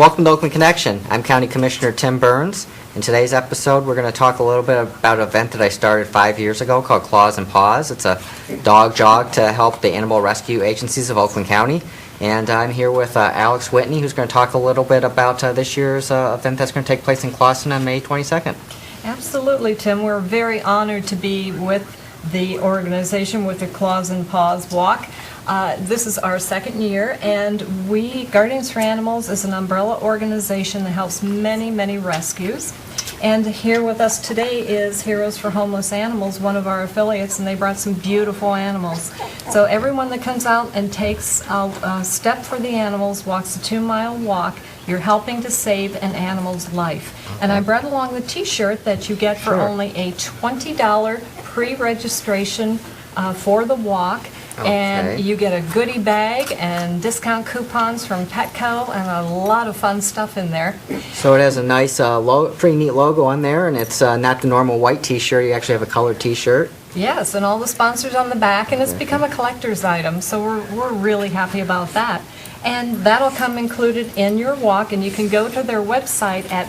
Welcome to Oakland Connection. I'm County Commissioner Tim Burns. In today's episode, we're going to talk a little bit about an event that I started 5 years ago called Claws and Paws. It's a dog jog to help the animal rescue agencies of Oakland County. And I'm here with Alex Whitney, who's going to talk a little bit about this year's event that's going to take place in Clawson on May 22nd. Absolutely, Tim. We're very honored to be with the organization with the Claws and Paws Walk. This is our second year, and Guardians for Animals is an umbrella organization that helps many rescues. And here with us today is Heroes for Homeless Animals, one of our affiliates, and they brought some beautiful animals. So everyone that comes out and takes a step for the animals, walks a 2-mile walk, you're helping to save an animal's life. And I brought along the t-shirt that you get for only a $20 pre-registration for the walk. And you get a goodie bag and discount coupons from Petco and a lot of fun stuff in there. So it has a nice, pretty neat logo on there, and it's not the normal white t-shirt. You actually have a colored t-shirt. Yes, and all the sponsors on the back, and it's become a collector's item, so we're really happy about that. And that'll come included in your walk, and you can go to their website at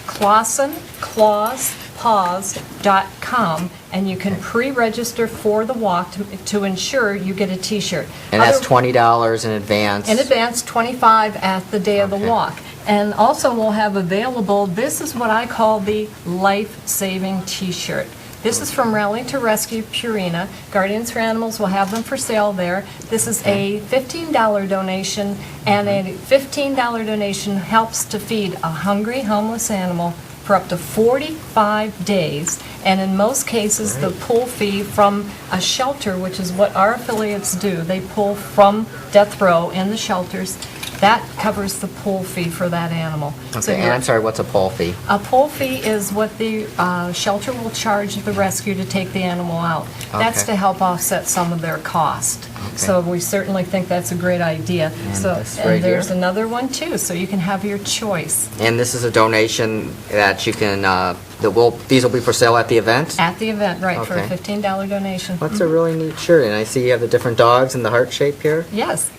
ClawsandPaws2010, and you can pre-register for the walk to ensure you get a t-shirt. And that's $20 in advance. In advance, $25 at the day of the walk. And also we'll have available, this is what I call the life-saving t-shirt. This is from Rally to Rescue Purina. Guardians for Animals will have them for sale there. This is a $15 donation, and a $15 donation helps to feed a hungry homeless animal for up to 45 days, and in most cases the pull fee from a shelter, which is what our affiliates do, they pull from death row in the shelters, that covers the pull fee for that animal. Okay, so and I'm sorry, what's a pull fee? A pull fee is what the shelter will charge the rescue to take the animal out. That's to help offset some of their cost. So we certainly think that's a great idea. And And there's another one too, so you can have your choice. And this is a donation that you can, these will be for sale at the event? At the event, right, for a $15 donation. That's a really neat shirt, and I see you have the different dogs in the heart shape here. Yes.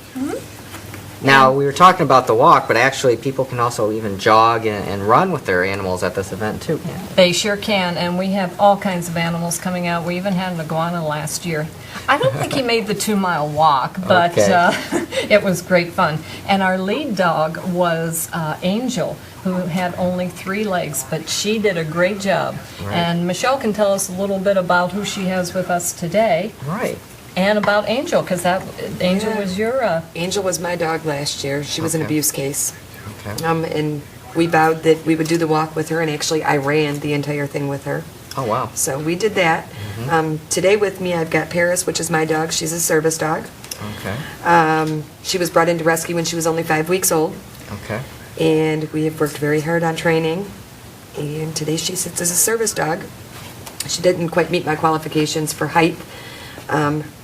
Now, we were talking about the walk, but actually people can also even jog and run with their animals at this event too. They sure can, and we have all kinds of animals coming out. We even had an iguana last year. I don't think he made the 2-mile walk, but it was great fun. And our lead dog was Angel, who had only 3 legs, but she did a great job. And Michelle can tell us a little bit about who she has with us today. Right. And about Angel, because Angel was your... Angel was my dog last year. She was an abuse case. And we vowed that we would do the walk with her, and actually I ran the entire thing with her. Oh, wow. So we did that. Today with me I've got Paris, which is my dog. She's a service dog. She was brought into rescue when she was only 5 weeks old. And we have worked very hard on training. And today she sits as a service dog. She didn't quite meet my qualifications for height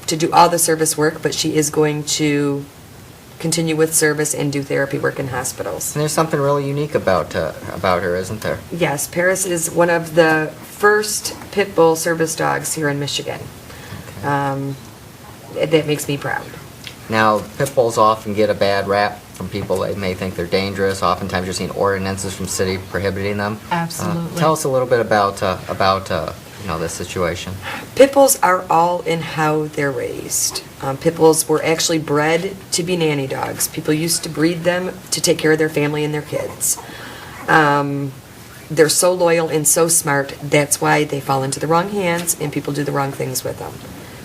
to do all the service work, but she is going to continue with service and do therapy work in hospitals. And there's something really unique about her, isn't there? Yes, Paris is one of the first pit bull service dogs here in Michigan. That makes me proud. Now, pit bulls often get a bad rap from people. They may think they're dangerous. Oftentimes you're seeing ordinances from city prohibiting them. Absolutely. Tell us a little bit about this situation. Pit bulls are all in how they're raised. Pit bulls were actually bred to be nanny dogs. People used to breed them to take care of their family and their kids. They're so loyal and so smart, that's why they fall into the wrong hands and people do the wrong things with them.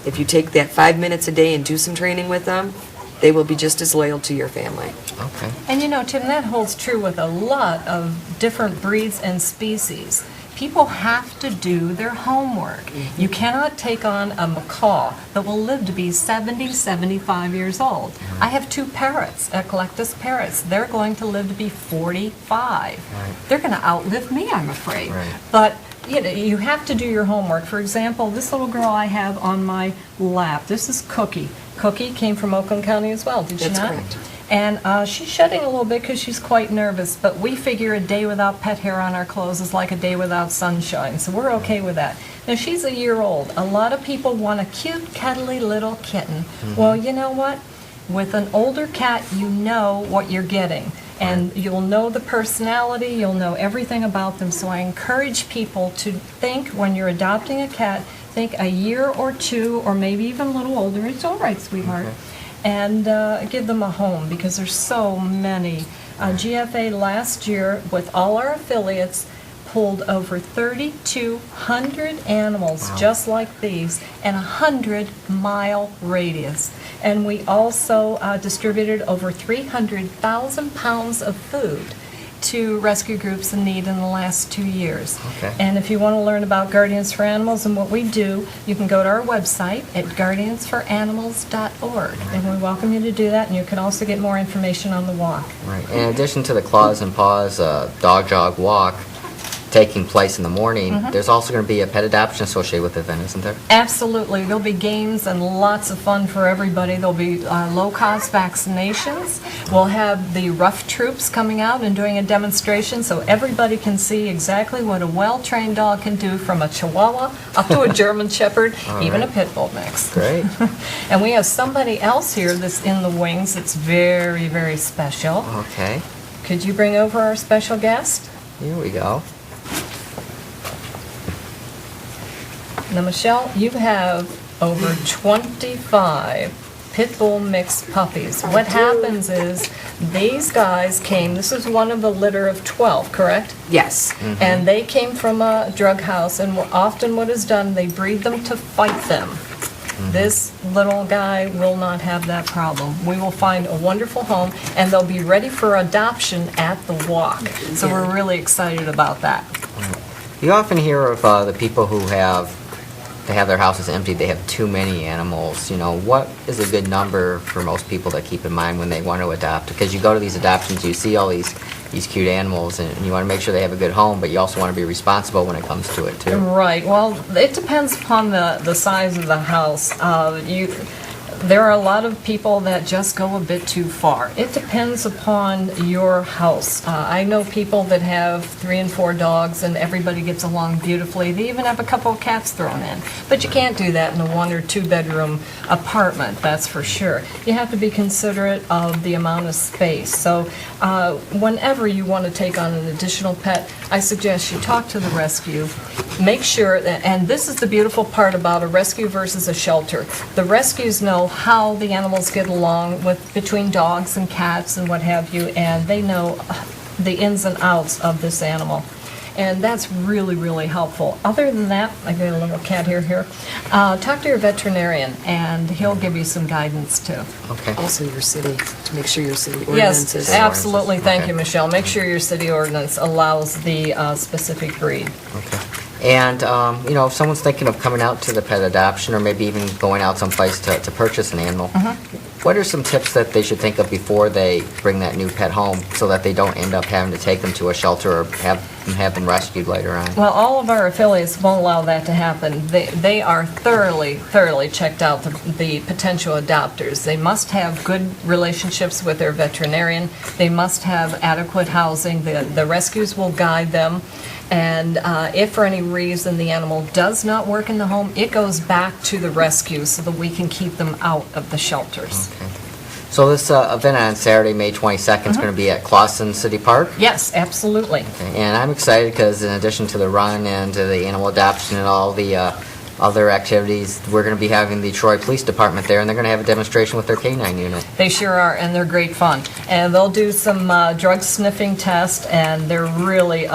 If you take that 5 minutes a day and do some training with them, they will be just as loyal to your family. And you know, Tim, that holds true with a lot of different breeds and species. People have to do their homework. You cannot take on a macaw that will live to be 70, 75 years old. I have 2 parrots, Eclectus parrots. They're going to live to be 45. They're going to outlive me, I'm afraid. But you know, you have to do your homework. For example, this little girl I have on my lap, this is Cookie. Cookie came from Oakland County as well, did she not? That's correct. And she's shedding a little bit because she's quite nervous, but we figure a day without pet hair on our clothes is like a day without sunshine, so we're okay with that. Now, she's a year old. A lot of people want a cute, cuddly little kitten. Well, you know what? With an older cat, you know what you're getting. And you'll know the personality, you'll know everything about them. So I encourage people to think, when you're adopting a cat, think a year or two, or maybe even a little older. It's all right, sweetheart. And give them a home, because there's so many. GFA last year, with all our affiliates, pulled over 3,200 animals just like these in a 100-mile radius. And we also distributed over 300,000 pounds of food to rescue groups in need in the last 2 years. Okay. And if you want to learn about Guardians for Animals and what we do, you can go to our website at guardiansforanimals.org. And we welcome you to do that, and you can also get more information on the walk. Right. In addition to the Claws and Paws Dog Jog Walk taking place in the morning, there's also going to be a pet adoption associated with the event, isn't there? Absolutely. There'll be games and lots of fun for everybody. There'll be low-cost vaccinations. We'll have the rough troops coming out and doing a demonstration so everybody can see exactly what a well-trained dog can do, from a Chihuahua up to a German Shepherd, even a Pit Bull mix. Great. And we have somebody else here that's in the wings that's very, very special. Okay. Could you bring over our special guest? Here we go. Now, Michelle, you have over 25 Pit Bull mixed puppies. What happens is these guys came, this is one of a litter of 12, correct? Yes. And they came from a drug house, and often what is done, they breed them to fight them. This little guy will not have that problem. We will find a wonderful home, and they'll be ready for adoption at the walk. So we're really excited about that. You often hear of the people who they have their houses empty, they have too many animals. You know, what is a good number for most people to keep in mind when they want to adopt? Because you go to these adoptions, you see all these cute animals, and you want to make sure they have a good home, but you also want to be responsible when it comes to it, too. Right. Well, it depends upon the size of the house. There are a lot of people that just go a bit too far. It depends upon your house. I know people that have 3 and 4 dogs, and everybody gets along beautifully. They even have a couple of cats thrown in. But you can't do that in a 1 or 2 bedroom apartment, that's for sure. You have to be considerate of the amount of space. So whenever you want to take on an additional pet, I suggest you talk to the rescue. Make sure that, and this is the beautiful part about a rescue versus a shelter. The rescues know how the animals get along between dogs and cats and what have you, and they know the ins and outs of this animal. And that's really, really helpful. Other than that, I got a little cat here. Talk to your veterinarian, and he'll give you some guidance too. Okay. Also your city, to make sure your city ordinances. Yes, absolutely. Thank Okay. you, Michelle. Make sure your city ordinance allows the specific breed. Okay. And, you know, if someone's thinking of coming out to the pet adoption, or maybe even going out someplace to purchase an animal, what are some tips that they should think of before they bring that new pet home, so that they don't end up having to take them to a shelter or have them rescued later on? Well, all of our affiliates won't allow that to happen. They are thoroughly checked out, the potential adopters. They must have good relationships with their veterinarian. They must have adequate housing. The rescues will guide them. And if for any reason the animal does not work in the home, it goes back to the rescue so that we can keep them out of the shelters. Okay. So this event on Saturday, May 22nd, is going to be at Clawson City Park? Yes, absolutely. Okay. And I'm excited because in addition to the run and to the animal adoption and all the other activities, we're going to be having the Troy Police Department there, and they're going to have a demonstration with their canine unit. They sure are, and they're great fun. And they'll do some drug sniffing tests, and they're really,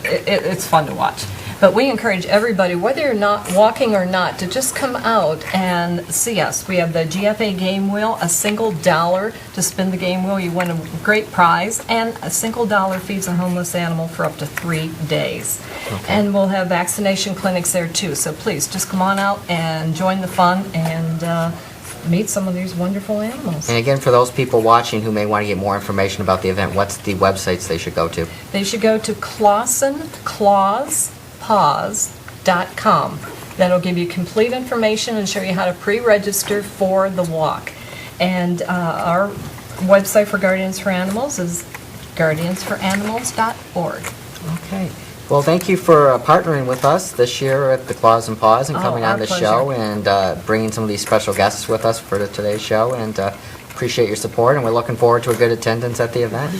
it's fun to watch. But we encourage everybody, whether you're not walking or not, to just come out and see us. We have the GFA game wheel, a $1 to spin the game wheel. You win a great prize, and a $1 feeds a homeless animal for up to 3 days. Okay. And we'll have vaccination clinics there too. So please, just come on out and join the fun and meet some of these wonderful animals. And again, for those people watching who may want to get more information about the event, what's the websites they should go to? They should go to ClawsandPaws2010.com. That'll give you complete information and show you how to pre-register for the walk. And our website for Guardians for Animals is guardiansforanimals.org. Okay. Well, thank you for partnering with us this year at the Claws and Paws and Oh, coming our on the pleasure. show and bringing some of these special guests with us for today's show. And appreciate your support, and we're looking forward to a good attendance at the event.